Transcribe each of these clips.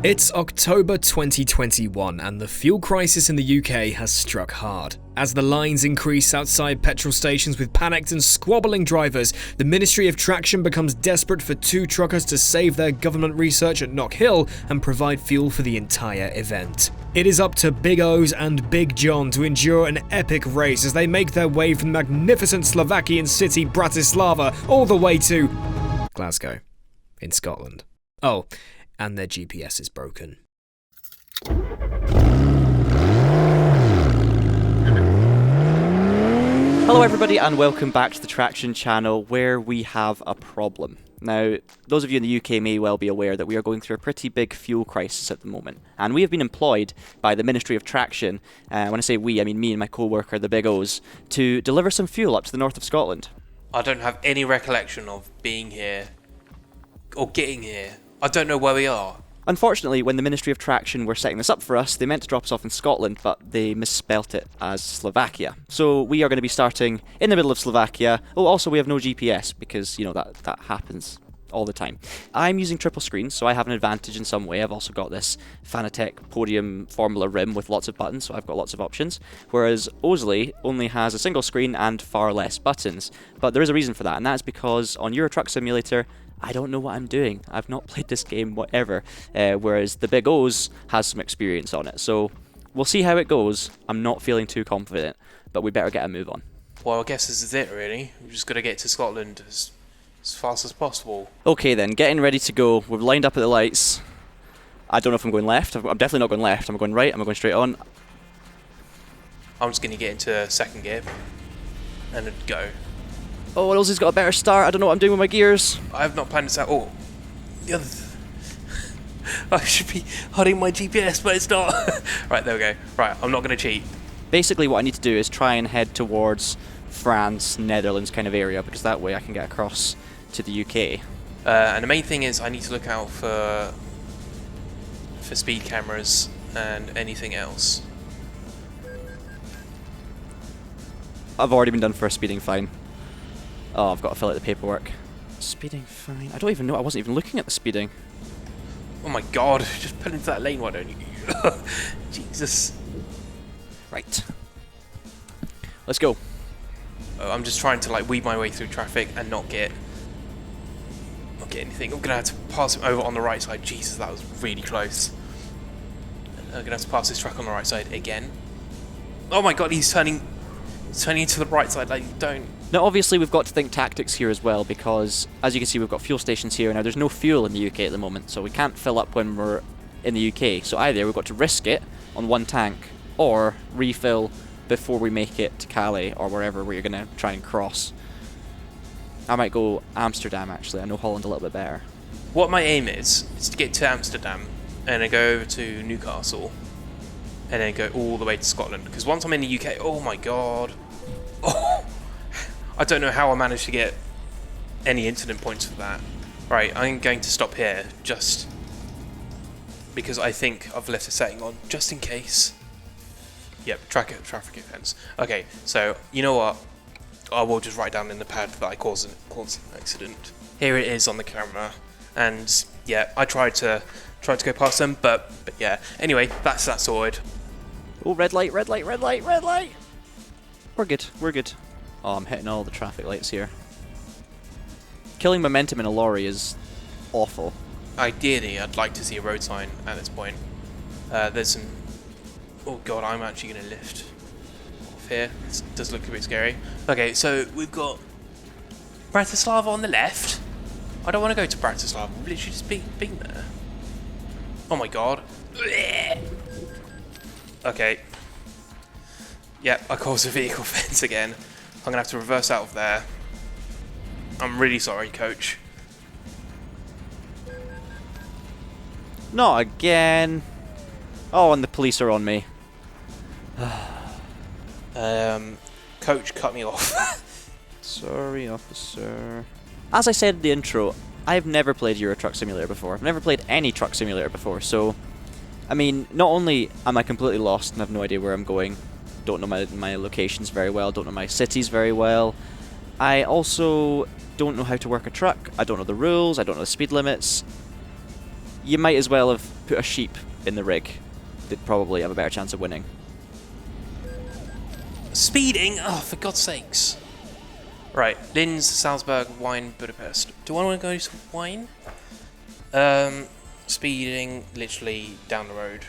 It's October 2021 and the fuel crisis in the UK has struck hard. As the lines increase outside petrol stations with panicked and squabbling drivers, the Ministry of Traxion becomes desperate for two truckers to save their government research at Knockhill and provide fuel for the entire event. It is up to Big O's and Big John to endure an epic race as they make their way from the magnificent Slovakian city Bratislava all the way to Glasgow, in Scotland. Oh, and their GPS is broken. Hello everybody and welcome back to the Traxion channel where we have a problem. Now, those of you in the UK may well be aware that we are going through a pretty big fuel crisis at the moment, and we have been employed by the Ministry of Traxion, when I say we, I mean me and my co-worker, the Big O's, to deliver some fuel up to the north of Scotland. I don't have any recollection of being here, or getting here. I don't know where we are. Unfortunately, when the Ministry of Traxion were setting this up for us, they meant to drop us off in Scotland, but they misspelt it as Slovakia. So we are going to be starting in the middle of Slovakia. Oh, also we have no GPS, because, you know, that happens all the time. I'm using triple screens, so I have an advantage in some way. I've also got this Fanatec Podium Formula rim with lots of buttons, so I've got lots of options. Whereas Ozley only has a single screen and far less buttons. But there is a reason for that, and that's because on Euro Truck Simulator, I don't know what I'm doing. I've not played this game whatever, whereas the Big O's has some experience on it. So we'll see how it goes. I'm not feeling too confident, but we better get a move on. Well, I guess this is it really. We've just got to get to Scotland as fast as possible. Okay then, getting ready to go. We've lined up at the lights. I don't know if I'm going left. I'm definitely not going left. I'm going right. I'm going straight on. I'm just going to get into second gear and then go. Oh, Ozley's got a better start. I don't know what I'm doing with my gears. I have not planned this out. Oh, the other I should be hiding my GPS, but it's not. Right, there we go. Right, I'm not going to cheat. Basically, what I need to do is try and head towards France, Netherlands kind of area, because that way I can get across to the UK. And the main thing is I need to look out for speed cameras and anything else. I've already been done for a speeding fine. Oh, I've got to fill out the paperwork. Speeding fine. I don't even know. I wasn't even looking at the speeding. Oh my god, just pull into that lane, why don't you? Jesus. Right. Let's go. I'm just trying to like weed my way through traffic and not get anything. I'm gonna have to pass him over on the right side. Jesus, that was really close. I'm gonna have to pass this truck on the right side again. Oh my god, he's turning to the right side. Like, don't. Now, obviously, we've got to think tactics here as well, because, as you can see, we've got fuel stations here. Now, there's no fuel in the UK at the moment, so we can't fill up when we're in the UK. So either we've got to risk it on one tank, or refill before we make it to Calais, or wherever we're going to try and cross. I might go Amsterdam, actually. I know Holland a little bit better. What my aim is to get to Amsterdam, and then go over to Newcastle, and then go all the way to Scotland. Because once I'm in the UK, oh my god. Oh. I don't know how I managed to get any incident points for that. Right, I'm going to stop here, just because I think I've left a setting on, just in case. Yep, traffic offence. Okay, so, you know what? I will just write down in the pad that I caused an accident. Here it is on the camera, and yeah, I tried to go past them, but yeah. Anyway, that's that sorted. Oh, red light, red light, red light, red light! We're good, we're good. Oh, I'm hitting all the traffic lights here. Killing momentum in a lorry is awful. Ideally, I'd like to see a road sign at this point. There's some... Oh god, I'm actually going to lift off here. This does look a bit scary. Okay, so we've got Bratislava on the left. I don't want to go to Bratislava. We've literally just been there. Oh my god. Okay. Yep, I caused a vehicle fence again. I'm going to have to reverse out of there. I'm really sorry, coach. Not again. Oh, and the police are on me. Coach cut me off. Sorry, officer. As I said in the intro, I've never played Euro Truck Simulator before. I've never played any truck simulator before, so... I mean, not only am I completely lost and have no idea where I'm going, don't know my locations very well, don't know my cities very well, I also don't know how to work a truck, I don't know the rules, I don't know the speed limits. you might as well have put a sheep in the rig. They'd probably have a better chance of winning. Speeding? Oh, for God's sakes. Right, Linz, Salzburg, Wine, Budapest. Do I want to go to Wine? Speeding, literally down the road.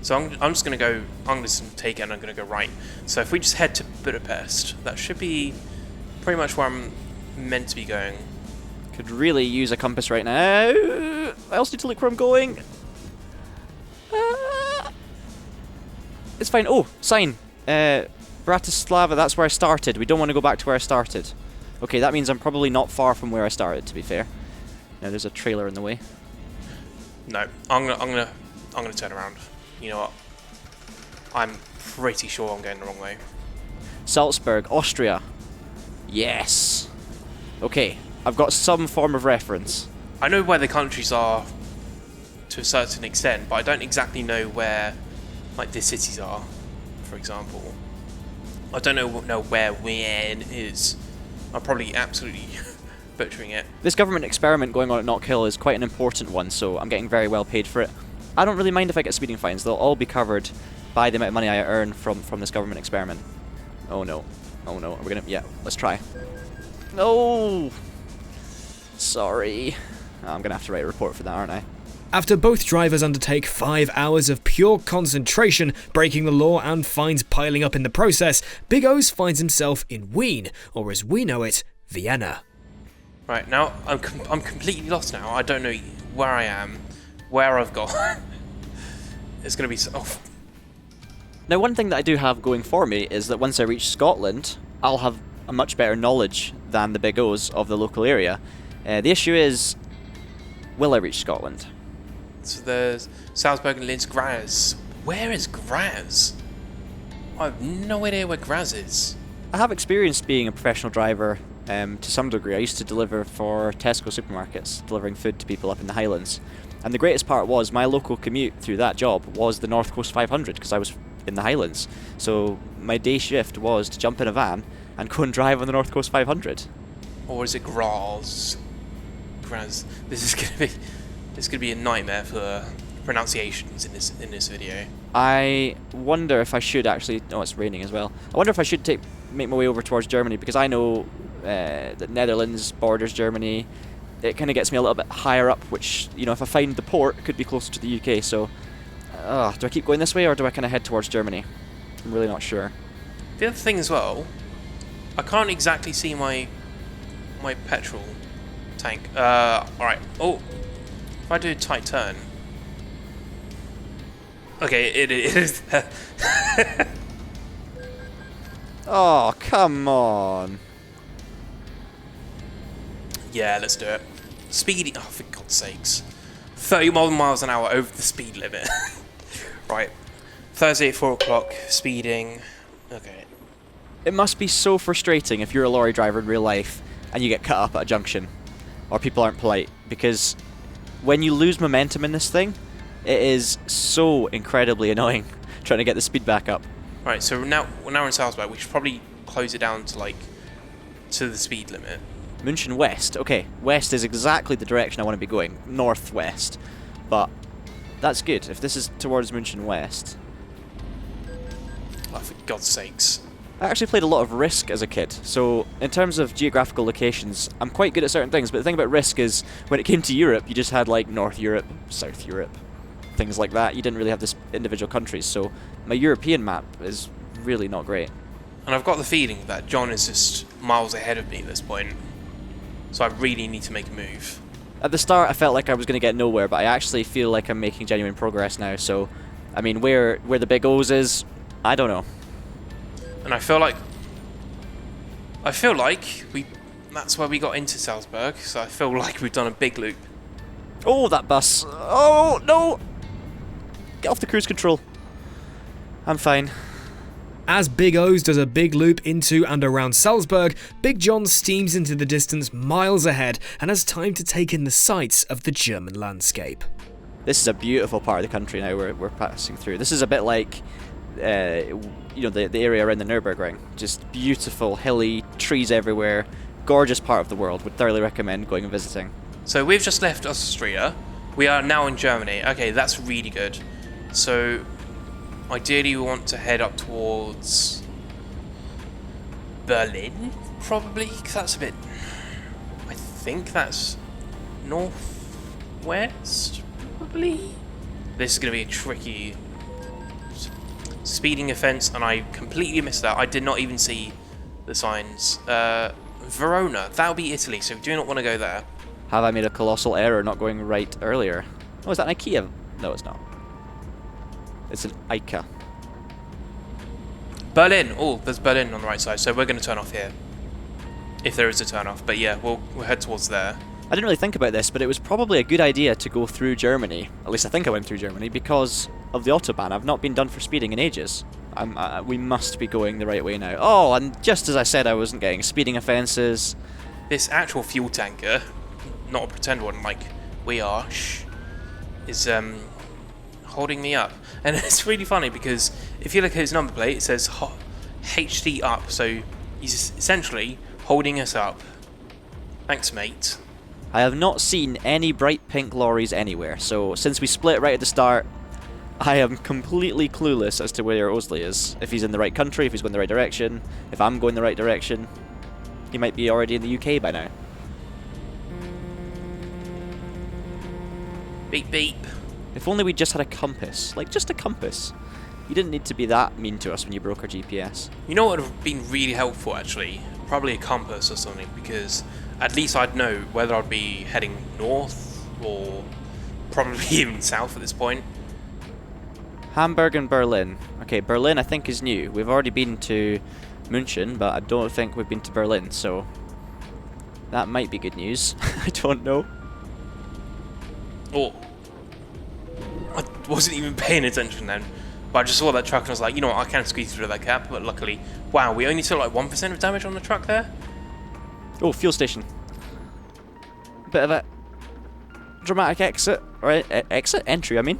So I'm just going to go, I'm just going to take it and I'm going to go right. So if we just head to Budapest, that should be pretty much where I'm meant to be going. Could really use a compass right now. I also need to look where I'm going. It's fine. Oh, sign. Bratislava, that's where I started. We don't want to go back to where I started. Okay, that means I'm probably not far from where I started, to be fair. Now there's a trailer in the way. No, I'm gonna turn around. You know what? I'm pretty sure I'm going the wrong way. Salzburg, Austria. Yes. Okay, I've got some form of reference. I know where the countries are to a certain extent, but I don't exactly know where, like, the cities are, for example. I don't know where Wien is. I'm probably absolutely butchering it. This government experiment going on at Knockhill is quite an important one, so I'm getting very well paid for it. I don't really mind if I get speeding fines. They'll all be covered by the amount of money I earn from this government experiment. Oh no. Oh no. Are we gonna... Yeah, let's try. No! Sorry. I'm gonna have to write a report for that, aren't I? After both drivers undertake 5 hours of pure concentration, breaking the law and fines piling up in the process, Big O's finds himself in Wien, or as we know it, Vienna. Right, now I'm completely lost now. I don't know where I am, where I've gone. It's going to be so... Oh. Now, one thing that I do have going for me is that once I reach Scotland, I'll have a much better knowledge than the Big O's of the local area. The issue is, will I reach Scotland? So there's Salzburg and Linz, Graz. Where is Graz? I have no idea where Graz is. I have experienced being a professional driver to some degree. I used to deliver for Tesco supermarkets, delivering food to people up in the Highlands. And the greatest part was my local commute through that job was the North Coast 500 because I was in the Highlands. So my day shift was to jump in a van and go and drive on the North Coast 500. Or is it Graz? Graz. This is gonna be a nightmare for pronunciations in this video. I wonder if I should actually... Oh, it's raining as well. I wonder if I should make my way over towards Germany because I know that Netherlands borders Germany. It kind of gets me a little bit higher up, which, you know, if I find the port, could be closer to the UK. So, do I keep going this way or do I kind of head towards Germany? I'm really not sure. The other thing as well, I can't exactly see my petrol tank. Alright. Oh, if I do a tight turn. Okay, it is there. Oh, come on. Yeah, let's do it. Speedy. Oh, for God's sakes. 30 miles an hour over the speed limit. Right. Thursday at 4 o'clock, speeding. Okay. It must be so frustrating if you're a lorry driver in real life and you get cut up at a junction or people aren't polite, because when you lose momentum in this thing, it is so incredibly annoying trying to get the speed back up. Right, so now we're in Salzburg. We should probably close it down to to the speed limit. München West. Okay, west is exactly the direction I want to be going. Northwest. But that's good. If this is towards München West. Oh, for God's sakes. I actually played a lot of Risk as a kid. So in terms of geographical locations, I'm quite good at certain things. But the thing about Risk is when it came to Europe, you just had like North Europe, South Europe, things like that. You didn't really have this individual countries. So my European map is really not great. And I've got the feeling that John is just miles ahead of me at this point. So I really need to make a move. At the start, I felt like I was going to get nowhere, but I actually feel like I'm making genuine progress now. So, I mean, where the Big O's is, I don't know. And I feel like that's where we got into Salzburg. So I feel like we've done a big loop. Oh, that bus! Oh no! Get off the cruise control. I'm fine. As Big O's does a big loop into and around Salzburg, Big John steams into the distance miles ahead and has time to take in the sights of the German landscape. This is a beautiful part of the country now we're passing through. This is a bit like, the area around the Nürburgring. Just beautiful, hilly, trees everywhere. Gorgeous part of the world. Would thoroughly recommend going and visiting. So we've just left Austria. We are now in Germany. Okay, that's really good. So, ideally we want to head up towards Berlin, probably, because that's a bit... I think that's northwest, probably? This is going to be a tricky speeding offence, and I completely missed that. I did not even see the signs. Verona, that would be Italy, so we do not want to go there. Have I made a colossal error not going right earlier? Oh, is that an IKEA? No, it's not. It's an IKEA. Berlin! Oh, there's Berlin on the right side, so we're going to turn off here. If there is a turn off, but yeah, we'll head towards there. I didn't really think about this, but it was probably a good idea to go through Germany. At least I think I went through Germany because of the Autobahn. I've not been done for speeding in ages. We must be going the right way now. Oh, and just as I said I wasn't getting speeding offences. This actual fuel tanker, not a pretend one like we are, is holding me up. And it's really funny because if you look at his number plate, it says HD up, so he's essentially holding us up. Thanks, mate. I have not seen any bright pink lorries anywhere, so since we split right at the start, I am completely clueless as to where Osley is. If he's in the right country, if he's going the right direction, if I'm going the right direction. He might be already in the UK by now. Beep beep. If only we just had a compass. Like, just a compass. You didn't need to be that mean to us when you broke our GPS. You know what would have been really helpful, actually? Probably a compass or something, because at least I'd know whether I'd be heading north or probably even south at this point. Hamburg and Berlin. Okay, Berlin I think is new. We've already been to München, but I don't think we've been to Berlin, so that might be good news. I don't know. Oh, I wasn't even paying attention then, but I just saw that truck and I was like, you know what, I can squeeze through that gap, but luckily, wow, we only took like 1% of damage on the truck there? Oh, fuel station. Bit of a dramatic exit, right? Entry, I mean.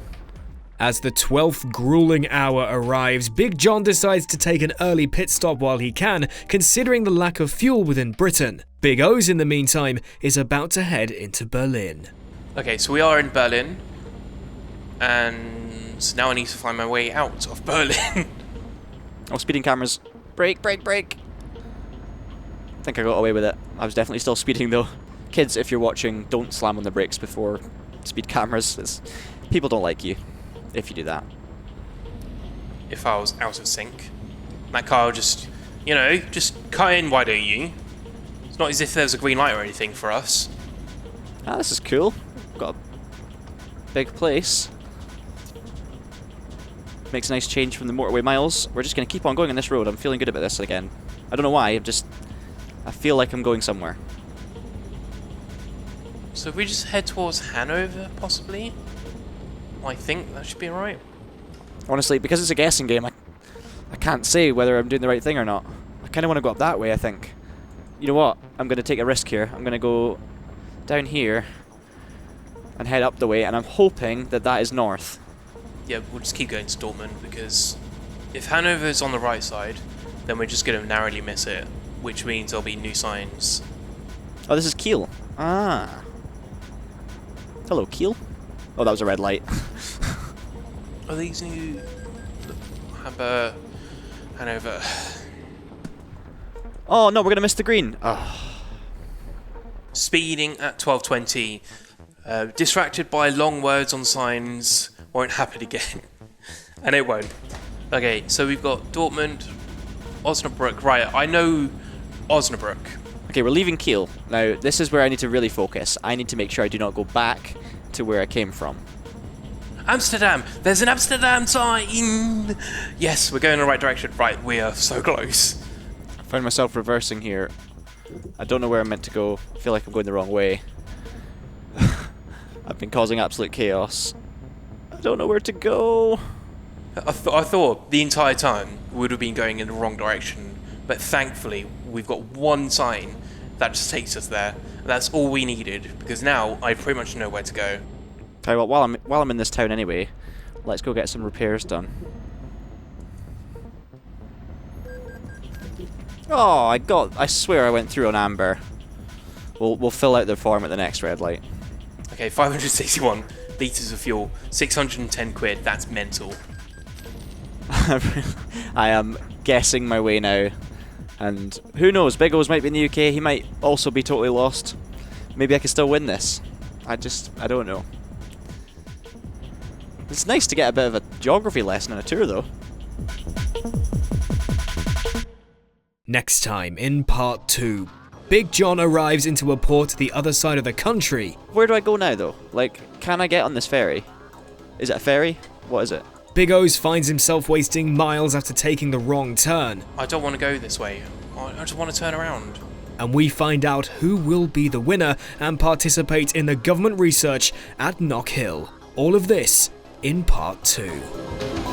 As the 12th grueling hour arrives, Big John decides to take an early pit stop while he can, considering the lack of fuel within Britain. Big O's, in the meantime, is about to head into Berlin. Okay, so we are in Berlin, and now I need to find my way out of Berlin. Oh, speeding cameras. Brake, brake, brake. I think I got away with it. I was definitely still speeding though. Kids, if you're watching, don't slam on the brakes before speed cameras. People don't like you if you do that. If I was out of sync, that car would just, you know, just cut in, why don't you? It's not as if there's a green light or anything for us. Ah, this is cool. Got a big place. Makes a nice change from the motorway miles. We're just going to keep on going on this road. I'm feeling good about this again. I don't know why, I feel like I'm going somewhere. So if we just head towards Hanover, possibly? I think that should be alright. Honestly, because it's a guessing game, I can't say whether I'm doing the right thing or not. I kind of want to go up that way, I think. You know what? I'm going to take a risk here. I'm going to go down here and head up the way, and I'm hoping that that is north. Yeah, we'll just keep going to Dortmund, because if Hanover is on the right side, then we're just going to narrowly miss it, which means there'll be new signs. Oh, this is Kiel. Ah. Hello, Kiel. Oh, that was a red light. Are these new... Hanover... Oh, no, we're going to miss the green. Oh. Speeding at 1220. Distracted by long words on signs. Won't happen again. And it won't. Okay, so we've got Dortmund, Osnabrück. Right, I know Osnabrück. Okay, we're leaving Kiel. Now, this is where I need to really focus. I need to make sure I do not go back to where I came from. Amsterdam! There's an Amsterdam sign! Yes, we're going in the right direction. Right, we are so close. I find myself reversing here. I don't know where I'm meant to go. I feel like I'm going the wrong way. I've been causing absolute chaos. I don't know where to go. I thought the entire time we would have been going in the wrong direction, but thankfully we've got one sign that just takes us there. And that's all we needed, because now I pretty much know where to go. Tell you what, while I'm in this town anyway, let's go get some repairs done. Oh, I swear I went through on amber. We'll fill out the form at the next red light. Okay, 561. litres of fuel. 610 quid, that's mental. I am guessing my way now. And who knows, Big O's might be in the UK, he might also be totally lost. Maybe I can still win this. I don't know. It's nice to get a bit of a geography lesson on a tour though. Next time, in part 2, Big John arrives into a port the other side of the country. Where do I go now though? Like, can I get on this ferry? Is it a ferry? What is it? Big O's finds himself wasting miles after taking the wrong turn. I don't want to go this way. I just want to turn around. And we find out who will be the winner and participate in the government research at Knockhill. All of this in part 2.